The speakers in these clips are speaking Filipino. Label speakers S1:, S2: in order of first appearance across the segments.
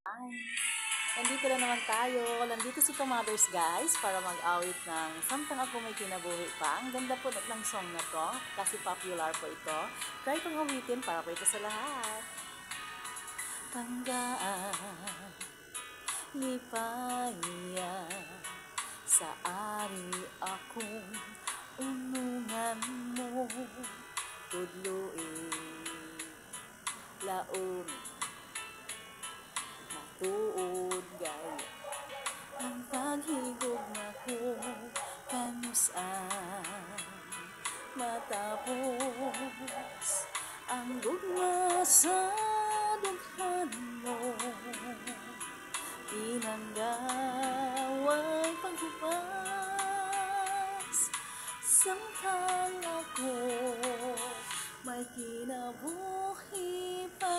S1: Hi! Nandito na naman tayo. Nandito si Kamothers guys para mag-awit ng Samtang Ako May Kinabuhi Pa. Ang ganda po ng song na to kasi popular po ito. Try kong awitin para po ito sa lahat. Tanggaan, lipaya, sa ari akong unungan mo, tudluin, laon, matuod gaya ang paghigog na ko kanusan matapos ang gugma sa dughan mo, pinanggaway paghupas samtang ako may kinabuhi pa.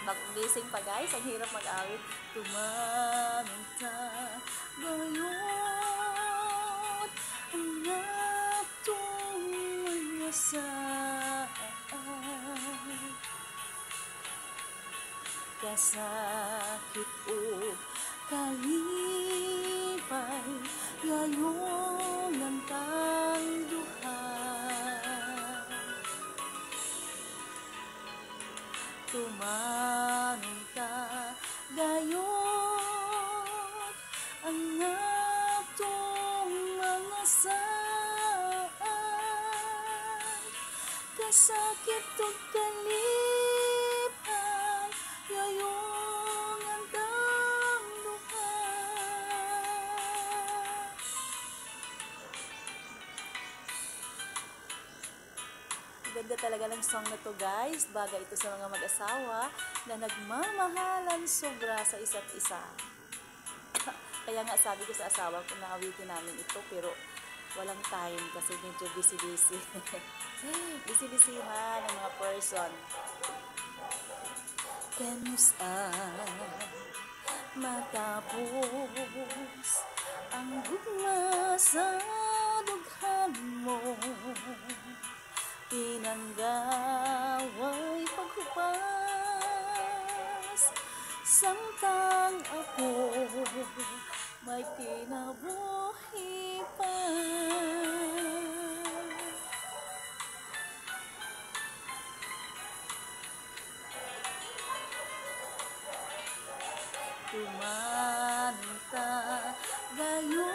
S1: Mag-gising pa guys, ang hirap mag-awit. Tumanunta ngayon ang atong masaan, kasakit o kalipay ngayon ang tangduhan. Tumanunta gayon ang atong mga saan, kasakit o kalipay gayon ang tangduhan. Ganda talaga ng song na to guys. Bagay ito sa mga mag-asawa na nagmamahalan sobra sa isa't isa. Kaya nga sabi ko sa asawa ko na awitin namin ito pero walang time kasi medyo busy-busy. Busy-busy ha ng mga person. Kanusan matapos ang gugma sa dughan mo, pinanggaway paghupas samtang ako may kinabuhi pa. Tumanunta gayon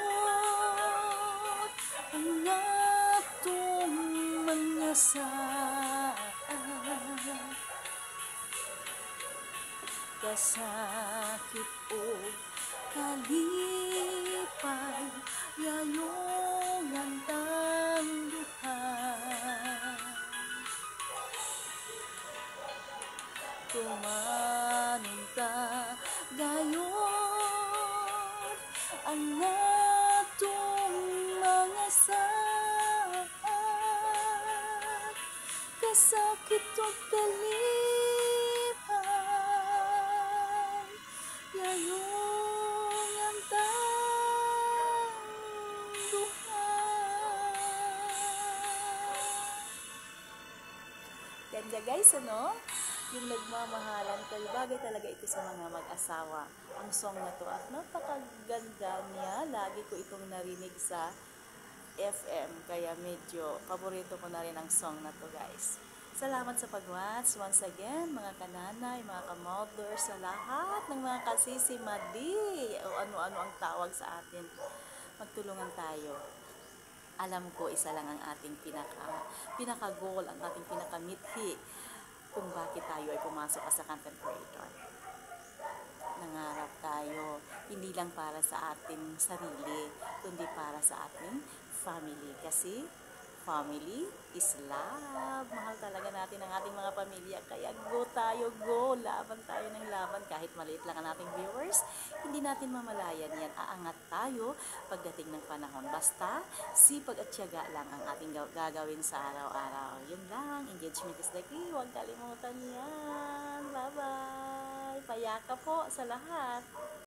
S1: ang atong mga saan, kasakit o kalipay ngayong ang tangduhan. Tumanunta gayon ang atong mga saan, kasakit o kalipay ngayong ang tangduhan. Ganda guys, ano? Yung nagmamahalan, bagay talaga ito sa mga mag-asawa. Ang song na to at napakaganda niya. Lagi ko itong narinig sa FM, kaya medyo paborito ko na rin ang song na to guys. Salamat sa pag-watch. Once again, mga kananay, mga kamothers, sa lahat ng mga kasisimadi o ano-ano ang tawag sa atin. Magtulungan tayo. Alam ko, isa lang ang ating pinaka-goal, ang ating pinaka-mithi kung bakit tayo ay pumasok sa content creator. Nangarap tayo, hindi lang para sa ating sarili, kundi para sa ating family. Kasi family is love. Mahal talaga natin ang ating mga pamilya. Kaya go tayo, go! Laban tayo ng laban. Kahit maliit lang ang ating viewers, hindi natin mamalayan yan. Aangat tayo pagdating ng panahon. Basta sipag at tiyaga lang ang ating gagawin sa araw-araw. Yun lang. Engagement is the key. Huwag kalimutan yan. Bye-bye! Payaka po sa lahat.